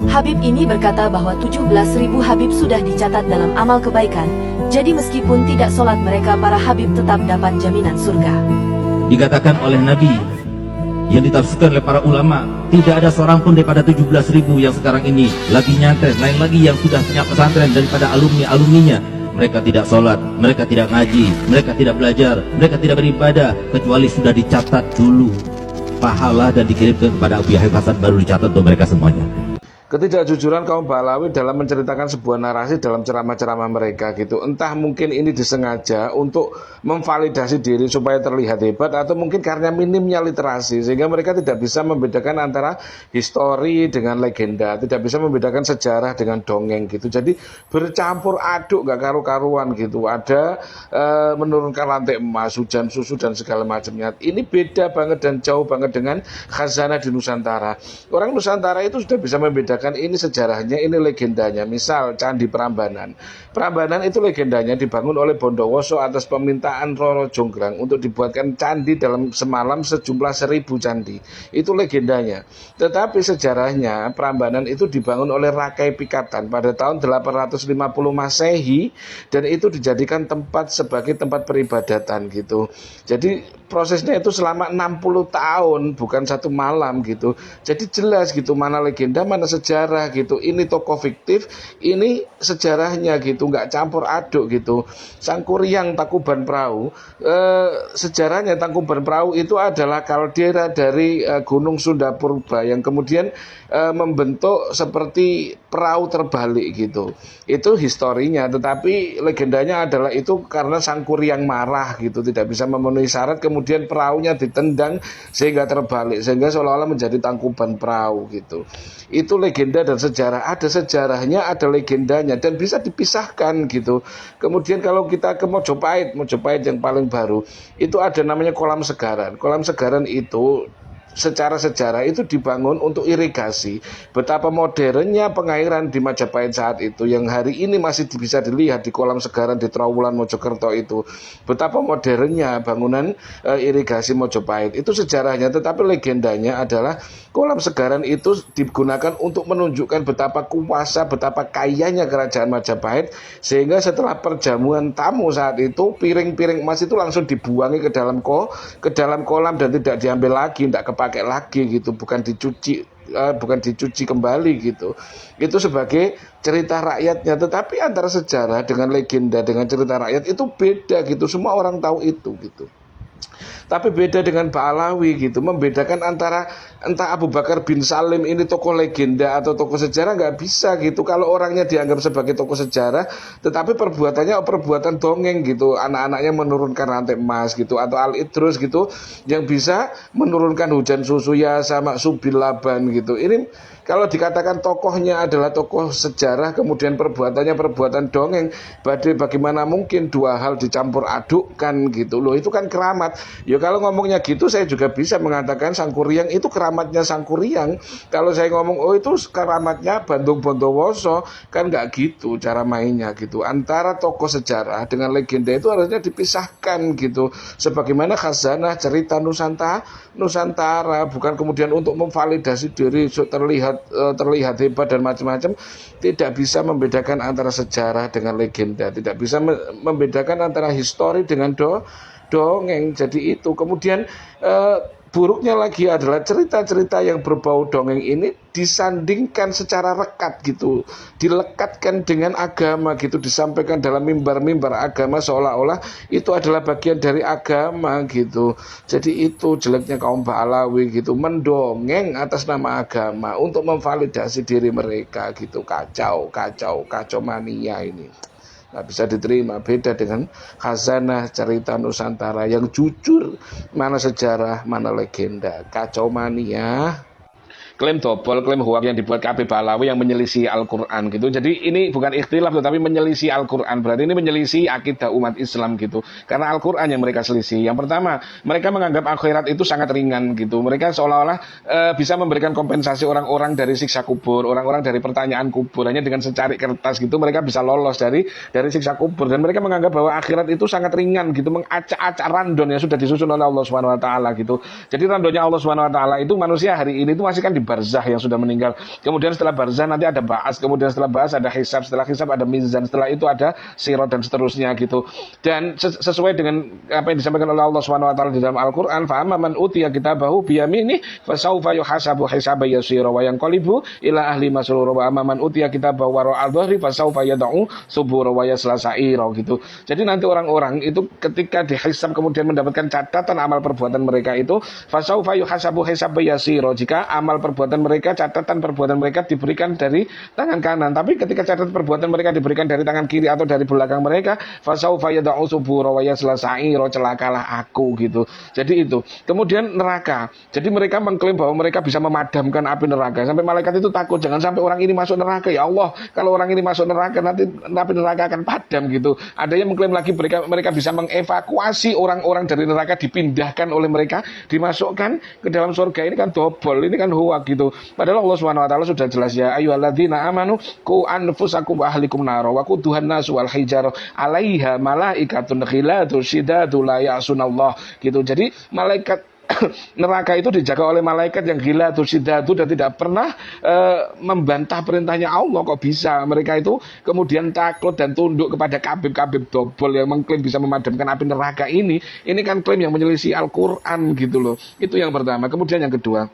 Habib ini berkata bahwa 17.000 Habib sudah dicatat dalam amal kebaikan, jadi meskipun tidak sholat mereka para Habib tetap dapat jaminan surga. Dikatakan oleh Nabi, yang ditafsirkan oleh para ulama, tidak ada seorang pun daripada 17.000 yang sekarang ini lagi nyantet, lain lagi yang sudah punya pesantren daripada alumninya. Mereka tidak sholat, mereka tidak ngaji, mereka tidak belajar, mereka tidak beribadah, kecuali sudah dicatat dulu pahala dan dikirimkan kepada Abu Yahya Hasan, baru dicatat untuk mereka semuanya. Ketidakjujuran kaum Pahlawi dalam menceritakan sebuah narasi dalam ceramah-ceramah mereka gitu. Entah mungkin ini disengaja untuk memvalidasi diri supaya terlihat hebat, atau mungkin karena minimnya literasi sehingga mereka tidak bisa membedakan antara histori dengan legenda, tidak bisa membedakan sejarah dengan dongeng gitu. Jadi bercampur aduk gak karu-karuan gitu. Ada menurunkan rantai emas, hujan susu dan segala macamnya. Ini beda banget dan jauh banget dengan khazanah di Nusantara. Orang Nusantara itu sudah bisa membedakan ini sejarahnya, ini legendanya. Misal Candi Prambanan. Prambanan itu legendanya dibangun oleh Bondowoso atas permintaan Roro Jonggrang untuk dibuatkan candi dalam semalam sejumlah 1.000 candi. Itu legendanya. Tetapi sejarahnya Prambanan itu dibangun oleh Rakai Pikatan pada tahun 850 Masehi, dan itu dijadikan tempat sebagai tempat peribadatan gitu. Jadi prosesnya itu selama 60 tahun, bukan satu malam gitu. Jadi jelas gitu mana legenda, mana sejarah gitu. Ini tokoh fiktif, ini sejarahnya gitu, nggak campur aduk gitu. Sangkuriang Tangkuban Perahu, sejarahnya Tangkuban Perahu itu adalah kaldera dari Gunung Sunda Purba yang kemudian membentuk seperti perahu terbalik gitu. Itu historinya, tetapi legendanya adalah itu karena Sangkuriang marah gitu, tidak bisa memenuhi syarat, kemudian perahunya ditendang sehingga terbalik, sehingga seolah-olah menjadi Tangkuban Perahu gitu. Itu legenda dan sejarah, ada sejarahnya, ada legendanya, dan bisa dipisahkan gitu. Kemudian kalau kita ke Mojopahit yang paling baru, itu ada namanya Kolam Segaran. Kolam Segaran itu secara sejarah itu dibangun untuk irigasi. Betapa modernnya pengairan di Majapahit saat itu, yang hari ini masih bisa dilihat di Kolam Segaran di Trawulan Mojokerto itu. Betapa modernnya bangunan irigasi Mojopahit. Itu sejarahnya, tetapi legendanya adalah Kolam Segaran itu digunakan untuk menunjukkan betapa kuasa, betapa kayanya kerajaan Majapahit, sehingga setelah perjamuan tamu saat itu, piring-piring emas itu langsung dibuangi ke dalam kolam dan tidak diambil lagi, tidak kepake lagi gitu, bukan dicuci kembali gitu. Itu sebagai cerita rakyatnya. Tetapi antara sejarah dengan legenda dengan cerita rakyat itu beda gitu. Semua orang tahu itu gitu. Tapi beda dengan Pahlawi gitu, membedakan antara entah Abu Bakar bin Salim ini tokoh legenda atau tokoh sejarah nggak bisa gitu. Kalau orangnya dianggap sebagai tokoh sejarah, tetapi perbuatannya perbuatan dongeng gitu, anak-anaknya menurunkan rantai emas gitu, atau Al Idrus gitu, yang bisa menurunkan hujan susu ya sama Subil Laban gitu. Ini kalau dikatakan tokohnya adalah tokoh sejarah, kemudian perbuatannya perbuatan dongeng, bagaimana mungkin dua hal dicampur adukkan gitu loh. Itu kan keramat. Ya kalau ngomongnya gitu, saya juga bisa mengatakan Sangkuriang itu keramatnya Sangkuriang. Kalau saya ngomong oh itu keramatnya Bandung Bondowoso, kan nggak gitu cara mainnya gitu. Antara tokoh sejarah dengan legenda itu harusnya dipisahkan gitu. Sebagaimana khazanah cerita Nusantara, bukan kemudian untuk memvalidasi diri terlihat hebat dan macam-macam. Tidak bisa membedakan antara sejarah dengan legenda, tidak bisa membedakan antara histori dengan dongeng. Jadi itu kemudian buruknya lagi adalah cerita-cerita yang berbau dongeng ini disandingkan secara rekat gitu, dilekatkan dengan agama gitu, disampaikan dalam mimbar-mimbar agama seolah-olah itu adalah bagian dari agama gitu. Jadi itu jeleknya kaum Pahlawi gitu, mendongeng atas nama agama untuk memvalidasi diri mereka gitu. Kacau mania ini. Nggak bisa diterima, beda dengan khazanah cerita Nusantara yang jujur, mana sejarah, mana legenda. Kacau mania. Klaim double, klaim hoax yang dibuat KP Pahlawi yang menyelisih Al-Quran gitu. Jadi ini bukan ikhtilaf tetapi menyelisih Al-Quran. Berarti ini menyelisih akidah umat Islam gitu. Karena Al-Quran yang mereka selisih. Yang pertama, mereka menganggap akhirat itu sangat ringan gitu. Mereka seolah-olah bisa memberikan kompensasi orang-orang dari siksa kubur, orang-orang dari pertanyaan kubur. Hanya dengan secari kertas gitu mereka bisa lolos dari siksa kubur. Dan mereka menganggap bahwa akhirat itu sangat ringan gitu, mengacak-acak randon yang sudah disusun oleh Allah Subhanahu wa taala gitu. Jadi randonnya Allah Subhanahu wa taala itu manusia hari ini itu masih kan barzah yang sudah meninggal. Kemudian setelah barzah nanti ada ba'as, kemudian setelah ba'as ada hisab, setelah hisab ada mizan, setelah itu ada sirat dan seterusnya gitu. Dan sesuai dengan apa yang disampaikan oleh Allah Subhanahu wa taala di dalam Al-Qur'an, fa amman utiya kitabahu bi yamini fasawfa yuhasabu hisaban yasira wa yanqalibu ila ahli masrur wa amman utiya kitabahu wara'a dhahri fasawfa yad'u subura wa yasla sa'ira gitu. Jadi nanti orang-orang itu ketika dihisab kemudian mendapatkan catatan amal perbuatan mereka itu fasawfa yuhasabu hisaban yasira. Jika amal perbuatan mereka, catatan perbuatan mereka diberikan dari tangan kanan, tapi ketika catatan perbuatan mereka diberikan dari tangan kiri atau dari belakang mereka, fasaufa yad'u subura wa yasla sa'ira, celakalah aku gitu. Jadi itu. Kemudian neraka. Jadi mereka mengklaim bahwa mereka bisa memadamkan api neraka. Sampai malaikat itu takut jangan sampai orang ini masuk neraka. Ya Allah, kalau orang ini masuk neraka nanti api neraka akan padam gitu. Ada yang mengklaim lagi mereka bisa mengevakuasi orang-orang dari neraka, dipindahkan oleh mereka, dimasukkan ke dalam surga. Ini kan dobol, ini kan hoak gitu. Padahal Allah Subhanahu wa taala sudah jelas, ya ayyuhalladzina amanu qu anfusakum wa ahlikum nar wa quduhan nas wal hijarah 'alaiha malaikatun ghiladun syidadun la ya'sunallah gitu. Jadi malaikat neraka itu dijaga oleh malaikat yang gila syidadu dan tidak pernah membantah perintahnya Allah. Kok bisa mereka itu kemudian takut dan tunduk kepada kabib-kabib dobol yang mengklaim bisa memadamkan api neraka ini kan klaim yang menyelisih Al-Quran gitu loh. Itu yang pertama. Kemudian yang kedua,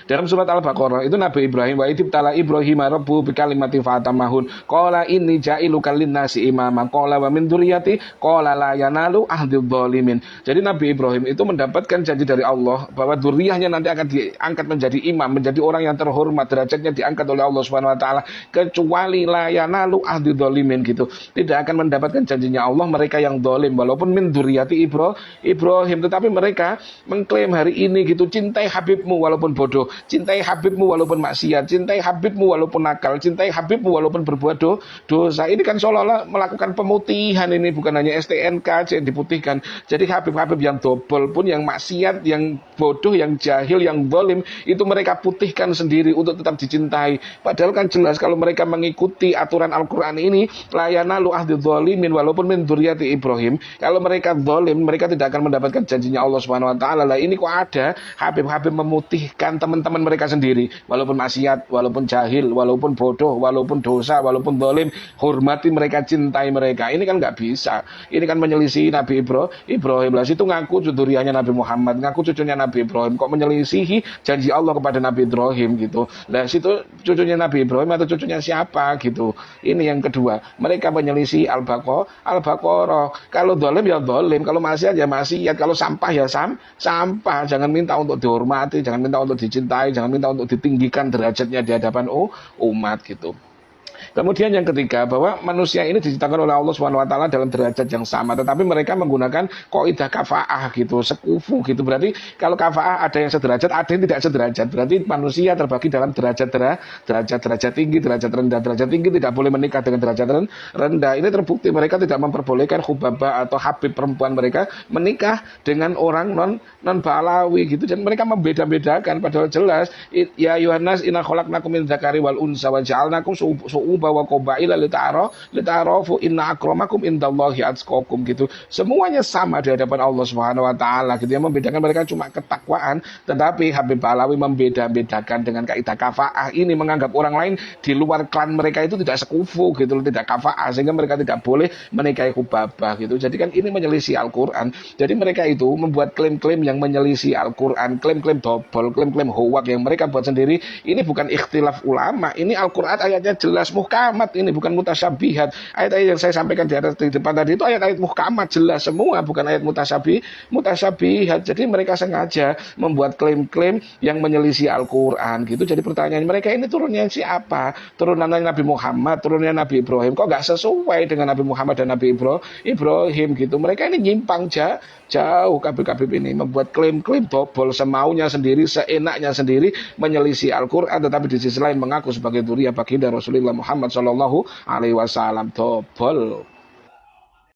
dalam surat Al-Baqarah itu Nabi Ibrahim, wa idibtala Ibrahim rabbuhu bikalimatin fatamahun qala inni ja'iluka linnasi imama qala wa min dzurriyyati qala la yanalu ahdidz dzalimin. Jadi Nabi Ibrahim itu mendapatkan janji dari Allah bahwa dzurriyyahnya nanti akan diangkat menjadi imam, menjadi orang yang terhormat, derajatnya diangkat oleh Allah Subhanahu wa taala, kecuali la yanalu ahdidz dzalimin gitu. Tidak akan mendapatkan janjinya Allah mereka yang zalim walaupun min dzurriyyati Ibrahim, tetapi mereka mengklaim hari ini gitu, cintai Habibmu walaupun bodoh, cintai Habibmu walaupun maksiat, cintai Habibmu walaupun nakal, cintai Habibmu walaupun berbuat dosa. Ini kan seolah-olah melakukan pemutihan, ini bukan hanya STNK yang diputihkan. Jadi Habib-Habib yang dobol pun, yang maksiat, yang bodoh, yang jahil, yang zalim, itu mereka putihkan sendiri untuk tetap dicintai. Padahal kan jelas kalau mereka mengikuti aturan Al-Quran ini, la yanalu ahdidz dzalimin walaupun min dzurriyyati Ibrahim. Kalau mereka zalim, mereka tidak akan mendapatkan janjinya Allah Subhanahu wa taala. Lah ini kok ada Habib-Habib memutihkan teman-teman mereka sendiri, walaupun maksiat, walaupun jahil, walaupun bodoh, walaupun dosa, walaupun zalim, hormati mereka, cintai mereka. Ini kan nggak bisa. Ini kan menyelisih Nabi Ibrahim. Lah situ ngaku dzurriyyahnya Nabi Muhammad, ngaku cucunya Nabi Ibrahim, kok menyelisihi janji Allah kepada Nabi Ibrahim gitu. Lah situ cucunya Nabi Ibrahim atau cucunya siapa gitu. Ini yang kedua. Mereka menyelisih Al-Baqarah. Kalau zalim ya zalim, kalau maksiat ya maksiat, kalau sampah ya sampah. Jangan minta untuk dihormati, jangan minta untuk dicintai, jangan minta untuk ditinggikan derajatnya di hadapan umat gitu. Kemudian yang ketiga, bahwa manusia ini diciptakan oleh Allah Subhanahu wa taala dalam derajat yang sama, tetapi mereka menggunakan kaidah kafaah gitu, sekufu gitu. Berarti kalau kafaah ada yang sederajat, ada yang tidak sederajat. Berarti manusia terbagi dalam derajat tinggi, derajat rendah. Derajat tinggi tidak boleh menikah dengan derajat rendah. Ini terbukti mereka tidak memperbolehkan khubaba atau habib perempuan mereka menikah dengan orang non Balawi gitu. Dan mereka membeda-bedakan, padahal jelas ya Yohanes inna khalaqnakum min dzakari wal unsa wa ja'alnakum wa qabaila lita'arafu inna akramakum indallahi atqakum gitu. Semuanya sama di hadapan Allah Subhanahu wa taala gitu. Yang membedakan mereka cuma ketakwaan, tetapi Habib Balawi membeda-bedakan dengan kaidah kafaah ini, menganggap orang lain di luar klan mereka itu tidak sekufu gitu, tidak kafaah, sehingga mereka tidak boleh menikahi khubabah gitu. Jadi kan ini menyelisih Al-Qur'an. Jadi mereka itu membuat klaim-klaim yang menyelisih Al-Qur'an, klaim-klaim dobol, klaim-klaim hoak yang mereka buat sendiri. Ini bukan ikhtilaf ulama, ini Al-Qur'an ayatnya jelas muhkamat, ini bukan mutasyabihat. Ayat-ayat yang saya sampaikan di depan tadi itu ayat-ayat muhkamat jelas semua, bukan ayat mutasyabihat. Jadi mereka sengaja membuat klaim-klaim yang menyelisih Al-Quran gitu. Jadi pertanyaan mereka ini turunnya siapa? Turunan Nabi Muhammad, turunnya Nabi Ibrahim, kok gak sesuai dengan Nabi Muhammad dan Nabi Ibrahim gitu. Mereka ini nyimpang jauh. Kabib-kabib ini membuat klaim-klaim dobol semaunya sendiri, seenaknya sendiri, menyelisih Al-Quran, tetapi di sisi lain mengaku sebagai dzurriyyah baginda Rasulullah Muhammad sallallahu alaihi wasallam. Dobol.